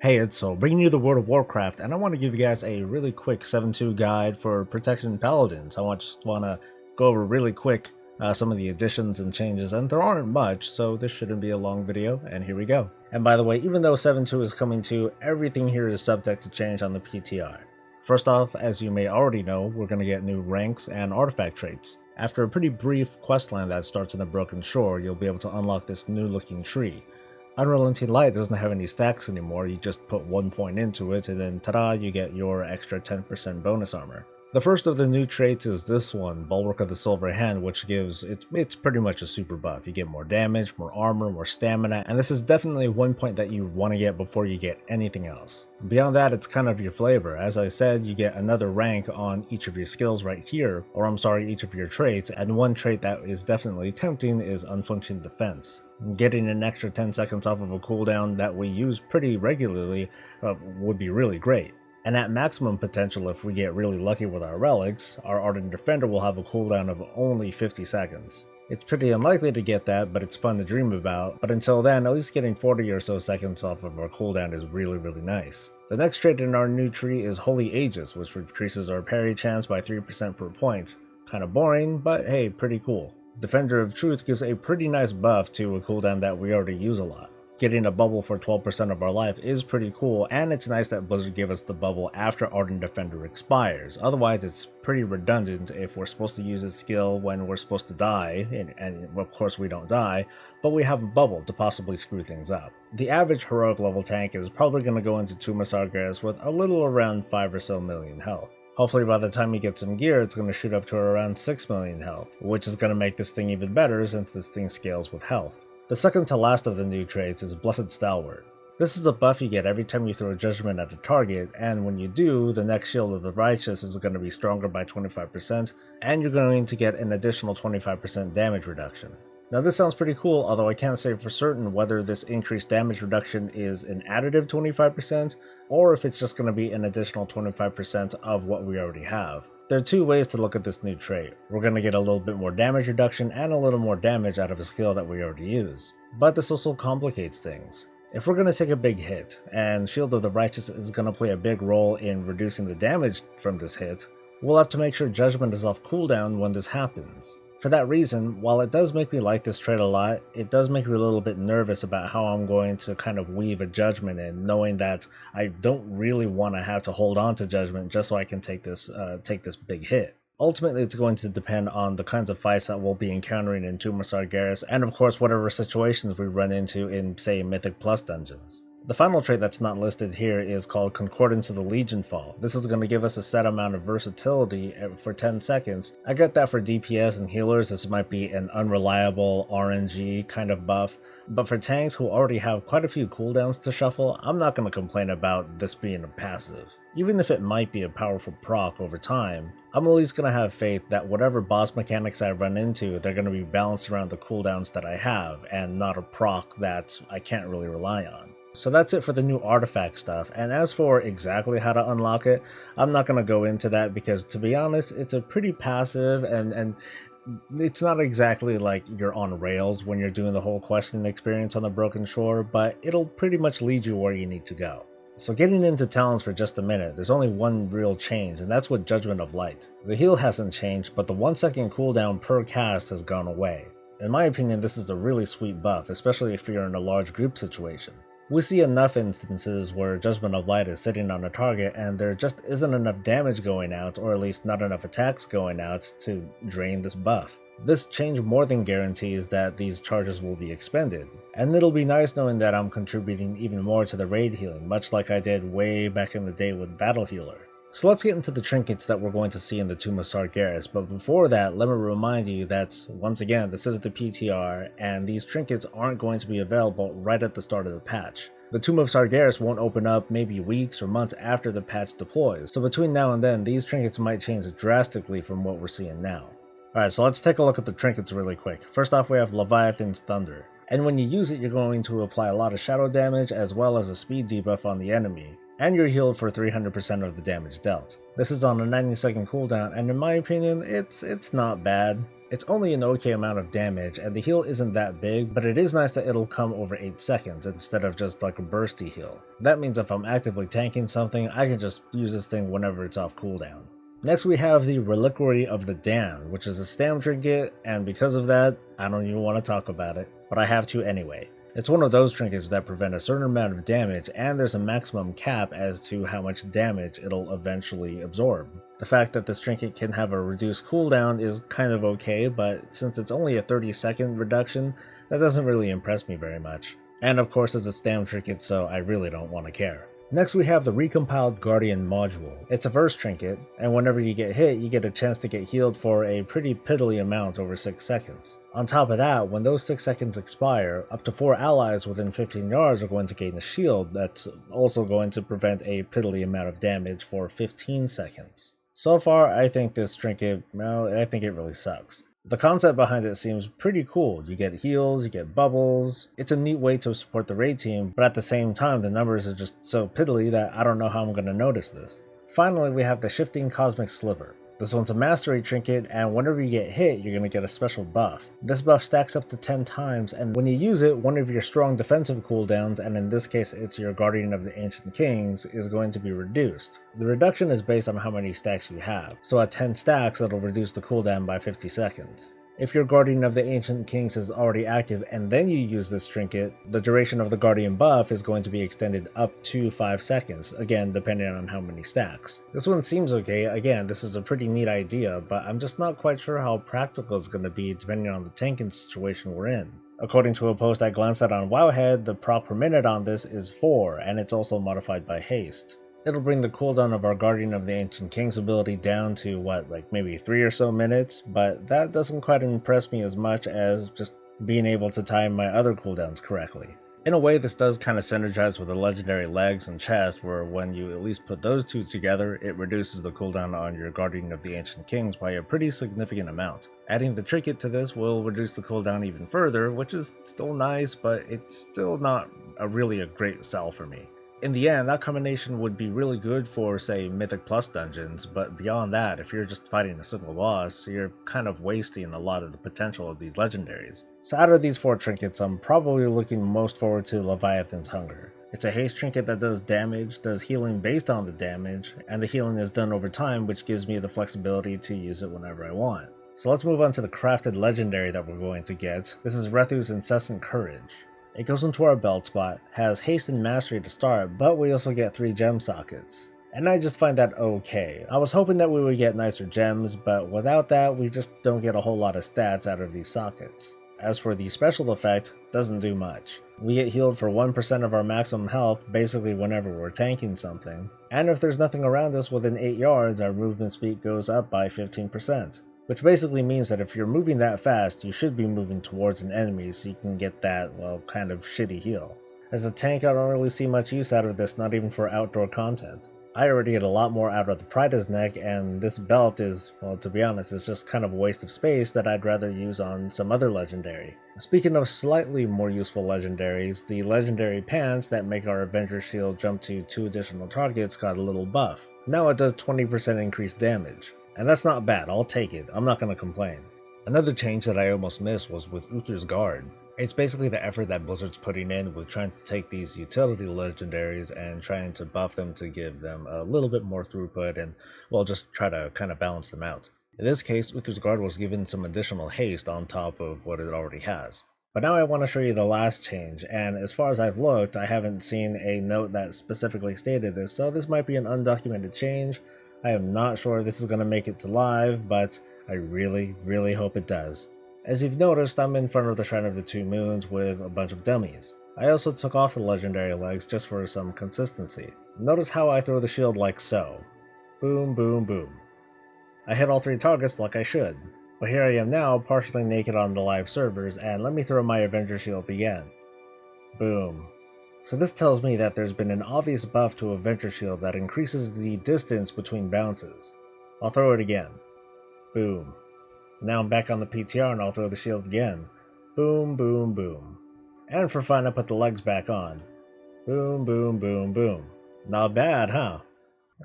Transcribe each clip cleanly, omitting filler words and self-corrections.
Hey, it's Soul, bringing you the world of Warcraft, and I want to give you guys a really quick 7.2 guide for Protection Paladins. I just want to go over really quick some of the additions and changes, and there aren't much, so this shouldn't be a long video, and here we go. And by the way, even though 7.2 is coming to, everything here is subject to change on the PTR. First off, as you may already know, we're going to get new ranks and artifact traits. After a pretty brief questline that starts in the Broken Shore, you'll be able to unlock this new looking tree. Unrelenting Light doesn't have any stacks anymore, you just put 1 point into it and then ta-da, you get your extra 10% bonus armor. The first of the new traits is this one, Bulwark of the Silver Hand, which gives, it's pretty much a super buff. You get more damage, more armor, more stamina, and this is definitely 1 point that you want to get before you get anything else. Beyond that, it's kind of your flavor. As I said, you get another rank on each of your skills right here, or I'm sorry, each of your traits, and one trait that is definitely tempting is Unfunctioning Defense. Getting an extra 10 seconds off of a cooldown that we use pretty regularly would be really great. And at maximum potential, if we get really lucky with our relics, our Ardent Defender will have a cooldown of only 50 seconds. It's pretty unlikely to get that, but it's fun to dream about, but until then, at least getting 40 or so seconds off of our cooldown is really nice. The next trait in our new tree is Holy Aegis, which increases our parry chance by 3% per point. Kinda boring, but hey, pretty cool. Defender of Truth gives a pretty nice buff to a cooldown that we already use a lot. Getting a bubble for 12% of our life is pretty cool, and it's nice that Blizzard gave us the bubble after Ardent Defender expires. Otherwise, it's pretty redundant if we're supposed to use its skill when we're supposed to die, and of course we don't die, but we have a bubble to possibly screw things up. The average heroic level tank is probably going to go into Tomb of Sargeras with a little around 5 or so million health. Hopefully by the time we get some gear, it's going to shoot up to around 6 million health, which is going to make this thing even better since this thing scales with health. The second to last of the new traits is Blessed Stalwart. This is a buff you get every time you throw a judgment at a target, and when you do, the next Shield of the Righteous is going to be stronger by 25%, and you're going to get an additional 25% damage reduction. Now this sounds pretty cool, although I can't say for certain whether this increased damage reduction is an additive 25%, or if it's just going to be an additional 25% of what we already have. There are two ways to look at this new trait. We're going to get a little bit more damage reduction and a little more damage out of a skill that we already use. But this also complicates things. If we're going to take a big hit, and Shield of the Righteous is going to play a big role in reducing the damage from this hit, we'll have to make sure Judgment is off cooldown when this happens. For that reason, while it does make me like this trait a lot, it does make me a little bit nervous about how I'm going to kind of weave a judgment in, knowing that I don't really want to have to hold on to judgment just so I can take this big hit. Ultimately, it's going to depend on the kinds of fights that we'll be encountering in Tomb of Sargeras, and of course whatever situations we run into in, say, Mythic Plus dungeons. The final trait that's not listed here is called Concordance of the Legion Fall. This is going to give us a set amount of versatility for 10 seconds. I get that for DPS and healers, this might be an unreliable RNG kind of buff, but for tanks who already have quite a few cooldowns to shuffle, I'm not going to complain about this being a passive. Even if it might be a powerful proc over time, I'm at least going to have faith that whatever boss mechanics I run into, they're going to be balanced around the cooldowns that I have, and not a proc that I can't really rely on. So that's it for the new artifact stuff, and as for exactly how to unlock it, I'm not going to go into that because, to be honest, it's a pretty passive and it's not exactly like you're on rails when you're doing the whole questing experience on the Broken Shore, but it'll pretty much lead you where you need to go. So getting into talents for just a minute, there's only one real change, and that's with Judgment of Light. The heal hasn't changed, but the 1 second cooldown per cast has gone away. In my opinion, this is a really sweet buff, especially if you're in a large group situation. We see enough instances where Judgment of Light is sitting on a target and there just isn't enough damage going out, or at least not enough attacks going out to drain this buff. This change more than guarantees that these charges will be expended, and it'll be nice knowing that I'm contributing even more to the raid healing, much like I did way back in the day with Battle Healer. So let's get into the trinkets that we're going to see in the Tomb of Sargeras, but before that, let me remind you that, once again, this is the PTR, and these trinkets aren't going to be available right at the start of the patch. The Tomb of Sargeras won't open up maybe weeks or months after the patch deploys, so between now and then, these trinkets might change drastically from what we're seeing now. Alright, so let's take a look at the trinkets really quick. First off, we have Leviathan's Thunder, and when you use it, you're going to apply a lot of shadow damage as well as a speed debuff on the enemy, and you're healed for 300% of the damage dealt. This is on a 90-second cooldown, and in my opinion, it's not bad. It's only an okay amount of damage, and the heal isn't that big, but it is nice that it'll come over 8 seconds instead of just like a bursty heal. That means if I'm actively tanking something, I can just use this thing whenever it's off cooldown. Next we have the Reliquary of the Damned, which is a stam trinket, and because of that, I don't even want to talk about it, but I have to anyway. It's one of those trinkets that prevent a certain amount of damage, and there's a maximum cap as to how much damage it'll eventually absorb. The fact that this trinket can have a reduced cooldown is kind of okay, but since it's only a 30-second reduction, that doesn't really impress me very much. And of course it's a stam trinket, so I really don't want to care. Next we have the Recompiled Guardian module. It's a verse trinket, and whenever you get hit, you get a chance to get healed for a pretty piddly amount over 6 seconds. On top of that, when those 6 seconds expire, up to 4 allies within 15 yards are going to gain a shield that's also going to prevent a piddly amount of damage for 15 seconds. So far, I think this trinket, well, I think it really sucks. The concept behind it seems pretty cool. You get heals, you get bubbles. It's a neat way to support the raid team, but at the same time the numbers are just so piddly that I don't know how I'm going to notice this. Finally, we have the Shifting Cosmic Sliver. This one's a mastery trinket, and whenever you get hit, you're going to get a special buff. This buff stacks up to 10 times, and when you use it, one of your strong defensive cooldowns, and in this case it's your Guardian of the Ancient Kings, is going to be reduced. The reduction is based on how many stacks you have, so at 10 stacks it'll reduce the cooldown by 50 seconds. If your Guardian of the Ancient Kings is already active and then you use this trinket, the duration of the Guardian buff is going to be extended up to 5 seconds, again depending on how many stacks. This one seems okay. Again, this is a pretty neat idea, but I'm just not quite sure how practical it's going to be depending on the tanking situation we're in. According to a post I glanced at on Wowhead, the proc per minute on this is 4, and it's also modified by haste. It'll bring the cooldown of our Guardian of the Ancient Kings ability down to like maybe 3 or so minutes, but that doesn't quite impress me as much as just being able to time my other cooldowns correctly. In a way, this does kind of synergize with the legendary legs and chest, where when you at least put those two together, it reduces the cooldown on your Guardian of the Ancient Kings by a pretty significant amount. Adding the trinket to this will reduce the cooldown even further, which is still nice, but it's still not really a great sell for me. In the end, that combination would be really good for, say, Mythic Plus dungeons, but beyond that, if you're just fighting a single boss, you're kind of wasting a lot of the potential of these legendaries. So out of these 4 trinkets, I'm probably looking most forward to Leviathan's Hunger. It's a haste trinket that does damage, does healing based on the damage, and the healing is done over time, which gives me the flexibility to use it whenever I want. So let's move on to the crafted legendary that we're going to get. This is Rethu's Incessant Courage. It goes into our belt spot, has haste and mastery to start, but we also get 3 gem sockets. And I just find that okay. I was hoping that we would get nicer gems, but without that, we just don't get a whole lot of stats out of these sockets. As for the special effect, doesn't do much. We get healed for 1% of our maximum health basically whenever we're tanking something. And if there's nothing around us within 8 yards, our movement speed goes up by 15%. Which basically means that if you're moving that fast, you should be moving towards an enemy so you can get that, well, kind of shitty heal. As a tank, I don't really see much use out of this, not even for outdoor content. I already get a lot more out of the Prida's neck, and this belt is, well, to be honest, it's just kind of a waste of space that I'd rather use on some other legendary. Speaking of slightly more useful legendaries, the legendary pants that make our Avenger Shield jump to 2 additional targets got a little buff. Now it does 20% increased damage. And that's not bad, I'll take it, I'm not going to complain. Another change that I almost missed was with Uther's Guard. It's basically the effort that Blizzard's putting in with trying to take these utility legendaries and trying to buff them to give them a little bit more throughput and, well, just try to kind of balance them out. In this case, Uther's Guard was given some additional haste on top of what it already has. But now I want to show you the last change, and as far as I've looked, I haven't seen a note that specifically stated this, so this might be an undocumented change. I am not sure if this is going to make it to live, but I really hope it does. As you've noticed, I'm in front of the Shrine of the Two Moons with a bunch of dummies. I also took off the legendary legs just for some consistency. Notice how I throw the shield like so. Boom, boom, boom. I hit all 3 targets like I should. But here I am now, partially naked on the live servers, and let me throw my Avenger Shield again. Boom. So this tells me that there's been an obvious buff to Avenger Shield that increases the distance between bounces. I'll throw it again. Boom. Now I'm back on the PTR and I'll throw the shield again. Boom, boom, boom. And for fun I put the legs back on. Boom, boom, boom, boom. Not bad, huh?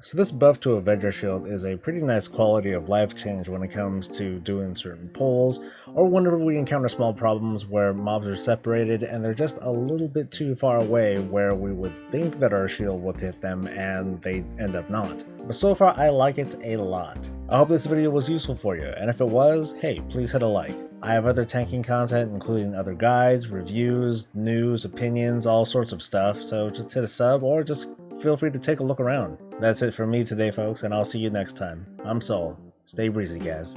So this buff to Avenger Shield is a pretty nice quality of life change when it comes to doing certain pulls, or whenever we encounter small problems where mobs are separated and they're just a little bit too far away where we would think that our shield would hit them and they end up not. But so far I like it a lot. I hope this video was useful for you, and if it was, hey, please hit a like. I have other tanking content including other guides, reviews, news, opinions, all sorts of stuff, so just hit a sub or just feel free to take a look around. That's it for me today, folks, and I'll see you next time. I'm Soul. Stay breezy, guys.